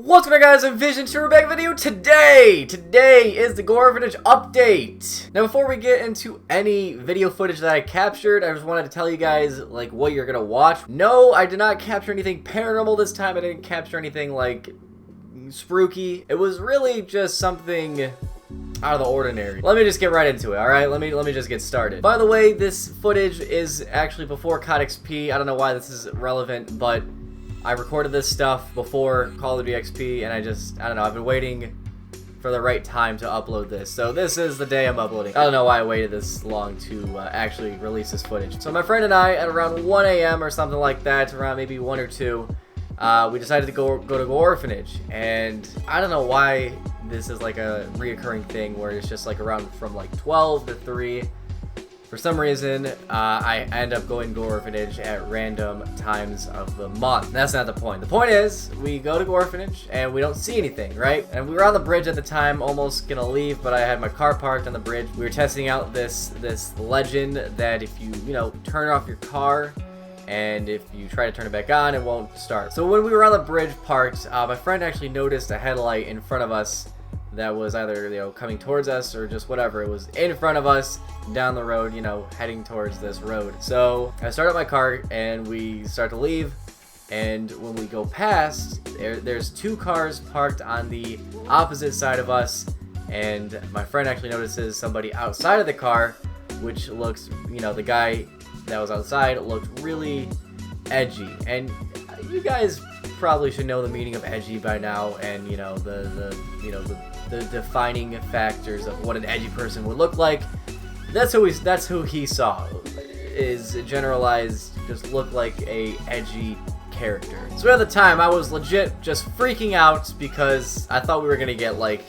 What's going on, guys? I'm Vision. We're back with a video today. Today is the Gore Orphanage update. Now, before we get into any video footage that I captured, I just wanted to tell you guys like what you're gonna watch. No, I did not capture anything paranormal this time. I didn't capture anything like spooky. It was really just something out of the ordinary. Let me just get right into it, alright? Let me just get started. By the way, this footage is actually before COD XP. I don't know why this is relevant, but I recorded this stuff before Call of Duty XP, and I don't know, I've been waiting for the right time to upload this. So this is the day I'm uploading. I don't know why I waited this long to actually release this footage. So my friend and I, at around 1 a.m. or something like that, around maybe 1 or 2, we decided to go to Gore Orphanage. And I don't know why this is like a reoccurring thing where it's just like around from like 12 to 3. For some reason, I end up going to Gore Orphanage at random times of the month. That's not the point. The point is, we go to Gore Orphanage and we don't see anything, right? And we were on the bridge at the time, almost gonna leave, but I had my car parked on the bridge. We were testing out this legend that if you turn off your car, and if you try to turn it back on, it won't start. So when we were on the bridge parked, my friend actually noticed a headlight in front of us that was either coming towards us or just whatever. It was in front of us down the road, heading towards this road. So I start up my car and we start to leave, and when we go past, there's 2 cars parked on the opposite side of us, and my friend actually notices somebody outside of the car, which looks, the guy that was outside looked really edgy. And you guys probably should know the meaning of edgy by now, and the defining factors of what an edgy person would look like. That's who he saw, is generalized, just looked like a edgy character. So at the time, I was legit just freaking out because I thought we were gonna get like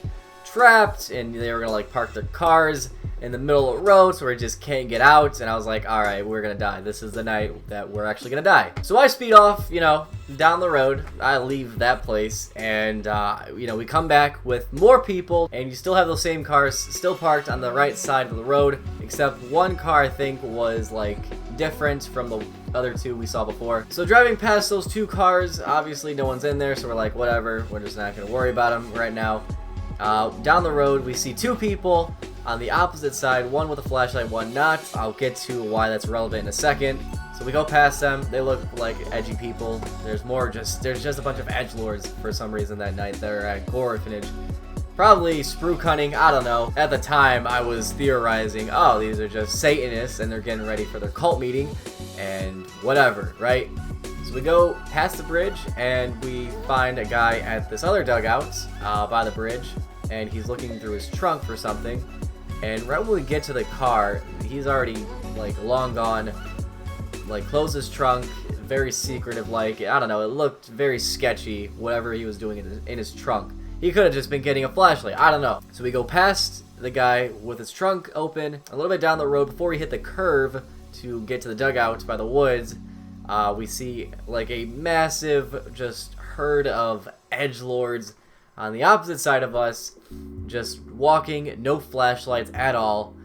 trapped and they were gonna like park their cars in the middle of the road so we just can't get out, and I was like, alright, we're gonna die. This is the night that we're actually gonna die. So I speed off, down the road. I leave that place, and we come back with more people, and you still have those same cars still parked on the right side of the road, except one car I think was like different from the other 2 we saw before. So driving past those 2 cars, obviously no one's in there, so we're like, whatever, we're just not gonna worry about them right now. Down the road, we see 2 people on the opposite side, one with a flashlight, one not. I'll get to why that's relevant in a second. So we go past them. They look like edgy people. There's just a bunch of edgelords for some reason that night that are at Gore Orphanage. Probably spruik hunting, I don't know. At the time, I was theorizing, oh, these are just Satanists and they're getting ready for their cult meeting and whatever, right? So we go past the bridge and we find a guy at this other dugout by the bridge, and he's looking through his trunk for something. And right when we get to the car, he's already like long gone, like closed his trunk, very secretive, like, I don't know, it looked very sketchy, whatever he was doing in his trunk. He could have just been getting a flashlight, I don't know. So we go past the guy with his trunk open, a little bit down the road before we hit the curve to get to the dugout by the woods. We see like a massive just herd of edgelords on the opposite side of us, just walking, no flashlights at all.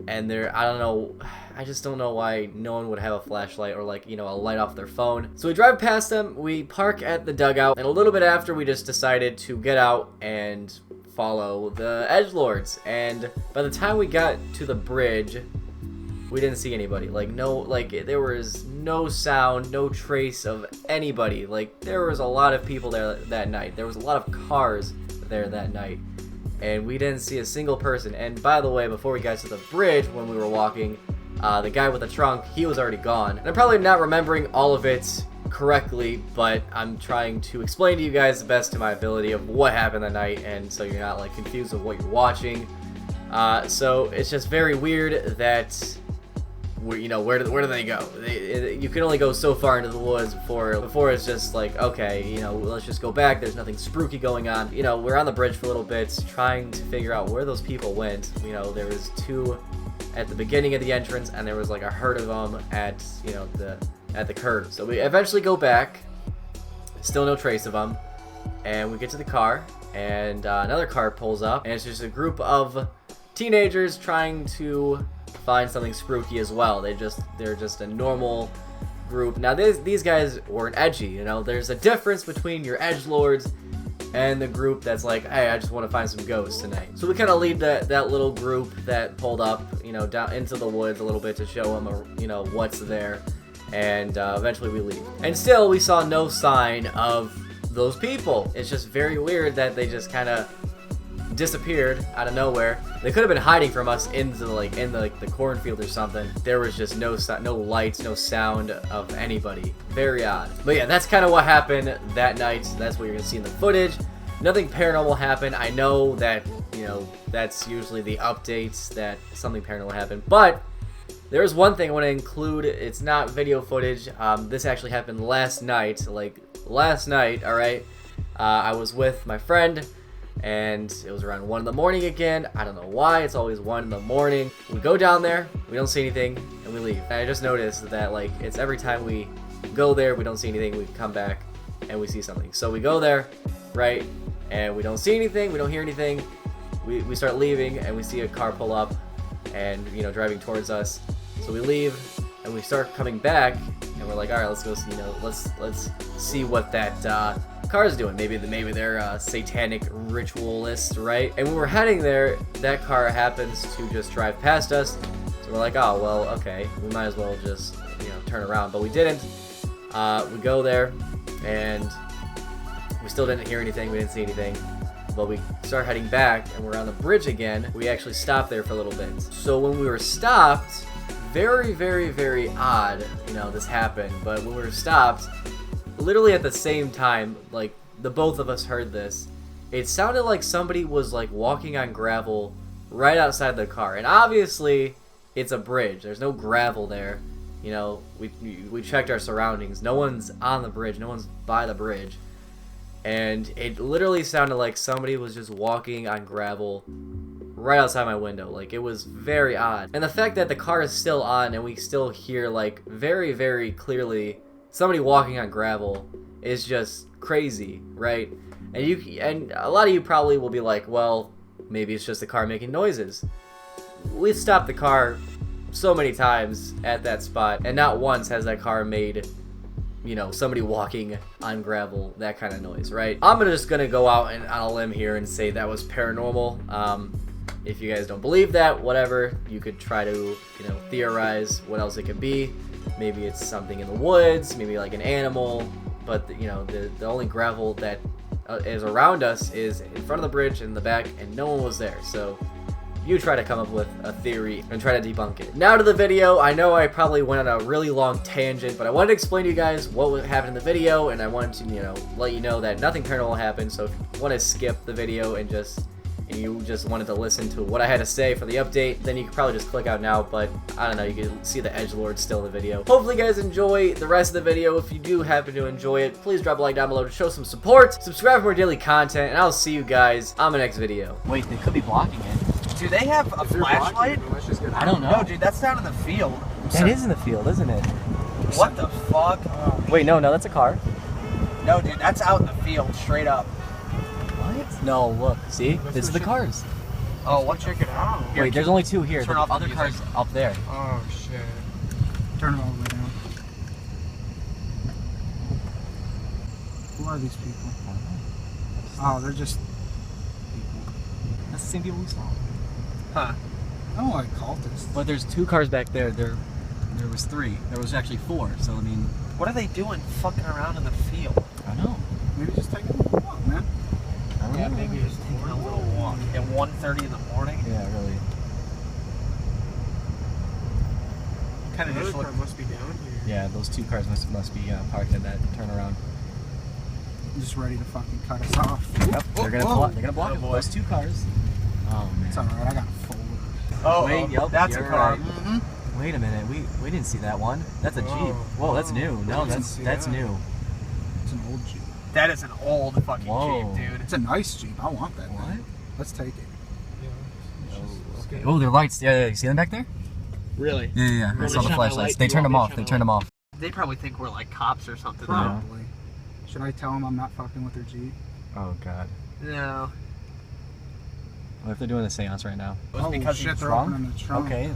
And I just don't know why no one would have a flashlight or like, a light off their phone. So we drive past them, we park at the dugout, and a little bit after we just decided to get out and follow the edgelords. And by the time we got to the bridge, we didn't see anybody. There was no sound, no trace of anybody. Like, there was a lot of people there that night. There was a lot of cars there that night, and we didn't see a single person. And by the way, before we got to the bridge, when we were walking, the guy with the trunk, he was already gone. And I'm probably not remembering all of it correctly, but I'm trying to explain to you guys the best to my ability of what happened that night, and so you're not like confused with what you're watching. So it's just very weird that where do they go? You can only go so far into the woods before it's just like, okay, let's just go back. There's nothing spooky going on. We're on the bridge for a little bit trying to figure out where those people went. There was 2 at the beginning of the entrance, and there was like a herd of them at the curve. So we eventually go back, still no trace of them, and we get to the car, and another car pulls up, and it's just a group of teenagers trying to find something spooky as well. They're just a normal group. Now these guys weren't edgy, you know. There's a difference between your edgelords and the group that's like, hey, I just want to find some ghosts tonight. So we kind of lead that little group that pulled up, you know, down into the woods a little bit to show them, you know, what's there, and eventually we leave. And still, we saw no sign of those people. It's just very weird that they just kind of disappeared out of nowhere. They could have been hiding from us in the cornfield or something. There was just no lights, no sound of anybody. Very odd. But yeah, that's kind of what happened that night. That's what you're gonna see in the footage. Nothing paranormal happened. I know that, you know, that's usually the updates that something paranormal happened, but there's one thing I want to include. It's not video footage. This actually happened last night. All right. I was with my friend, and it was around 1 in the morning again. I don't know why. It's always 1 in the morning. We go down there, we don't see anything, and we leave. And I just noticed that, like, it's every time we go there, we don't see anything, we come back, and we see something. So we go there, right, and we don't see anything, we don't hear anything. We start leaving, and we see a car pull up and, you know, driving towards us. So we leave, and we start coming back, and we're like, all right, let's go, you know, let's see what that car is doing. Maybe they're satanic ritualists, right? And when we're heading there, that car happens to just drive past us. So we're like, oh, well, okay, we might as well just, you know, turn around. But we didn't. We go there, and we still didn't hear anything. We didn't see anything. But we start heading back, and we're on the bridge again. We actually stopped there for a little bit. So when we were stopped, very, very, very odd, you know, this happened. But when we were stopped, literally at the same time, like, the both of us heard this, it sounded like somebody was, like, walking on gravel right outside the car. And obviously, it's a bridge. There's no gravel there. You know, we checked our surroundings. No one's on the bridge. No one's by the bridge. And it literally sounded like somebody was just walking on gravel right outside my window. Like, it was very odd. And the fact that the car is still on and we still hear, like, very, very clearly somebody walking on gravel is just crazy, right? And a lot of you probably will be like, well, maybe it's just the car making noises. We've stopped the car so many times at that spot, and not once has that car made, you know, somebody walking on gravel, that kind of noise, right? I'm just gonna go out and on a limb here and say that was paranormal. If you guys don't believe that, whatever, you could try to, you know, theorize what else it could be. Maybe it's something in the woods, maybe like an animal, but you know, the only gravel that is around us is in front of the bridge, in the back, and no one was there. So you try to come up with a theory and try to debunk it. Now to the video. I know I probably went on a really long tangent, but I wanted to explain to you guys what happened in the video, and I wanted to, you know, let you know that nothing paranormal happened. So if you want to skip the video and you just wanted to listen to what I had to say for the update, then you could probably just click out now. But I don't know, you can see the edgelord still in the video. Hopefully you guys enjoy the rest of the video. If you do happen to enjoy it, please drop a like down below to show some support. Subscribe for more daily content, and I'll see you guys on the next video. Wait, they could be blocking it. Do they have a flashlight? I don't know. No, dude, that's down in the field. That is in the field, isn't it? What the fuck? Oh. Wait, no, that's a car. No, dude, that's out in the field, straight up. What? No, look. See? This is the cars. Oh, what? Check it out. Here, wait, there's only two here. Turn the off the other music. car's up there. Oh shit. Turn it all the way down. Who are these people? Oh, they're just people. That's the same people we saw. Huh. I don't like cultists. But there's two cars back there. There was three. There was actually four. So I mean, What are they doing fucking around in the field? I don't know. Maybe just take a little walk, man. I don't know. Maybe just taking a little walk at 1:30 in the morning. Yeah, really. Kind of The just other look. car must be down here. Yeah, those two cars must be parked in that turnaround. Just ready to fucking cut us off. Yep, they're gonna block Oh, it. boy. Those two cars. Oh man. It's alright, I got a folder. Oh, Wait, yep, that's a you're car. right. Mm-hmm. Wait a minute, we didn't see that one. That's a Jeep. Whoa. Whoa, that's new. No, didn't that's see that's that. new. It's an old Jeep. That is an old fucking Whoa. Jeep, dude. It's a nice Jeep. I want that What? thing. Let's take it. Okay. Oh, their lights. Yeah, you see them back there? Really? Yeah. I Really saw the shine my flashlights. light. They You turned want them me to off. shine They my turned them off. They probably think we're like cops or something. Probably. Should I tell them I'm not fucking with their Jeep? Oh god. No. What if they're doing a seance right now? It was Oh because shit, he they're drunk? opening the trunk. Okay,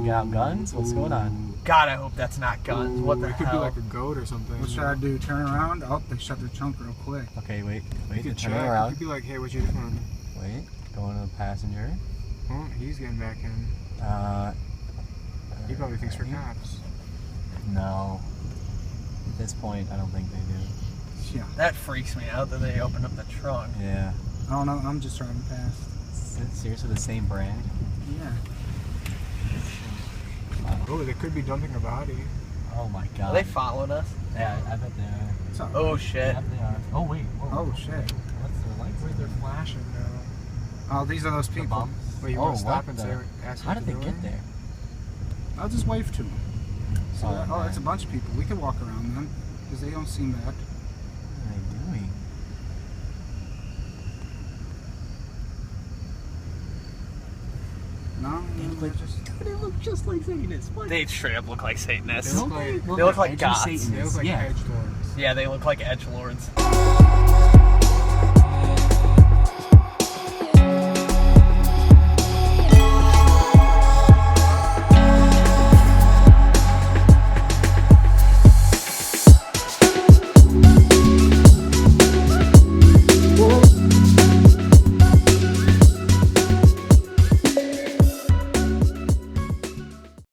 get out guns. What's going on? God, I hope that's not guns. What the It could be hell? like a goat or something. What should I do? Turn around? Oh, they shut the trunk real quick. Okay, wait. You They're could turning check. You around. could be like, hey, what you doing? Wait, going to the passenger. Oh, he's getting back in. He probably thinks we're cops. No. At this point, I don't think they do. Yeah. That freaks me out that they opened up the trunk. Yeah. I don't know. I'm just driving past. Is it seriously the same brand? Yeah. Oh, they could be dumping a body. Oh my god. Are they following us? Yeah, I bet they are. What's up? Oh shit. Yeah, they are. Oh wait. Whoa. Oh shit. What's their lights? Wait, they're flashing now. Oh, these are those The people. bumps? Wait, you Oh, want to stop what and the- say, ask How them did to they do get it? there? I'll just wave to them. So Oh, oh, that's a man. bunch of people. We can walk around them because they don't seem bad. What are they doing? No, They look they're like just. they look just like Satanists. What? They straight up look like Satanists. They look like- They look like edgy gods. Satanists. They look like yeah. edgelords. Yeah, they look like edgelords.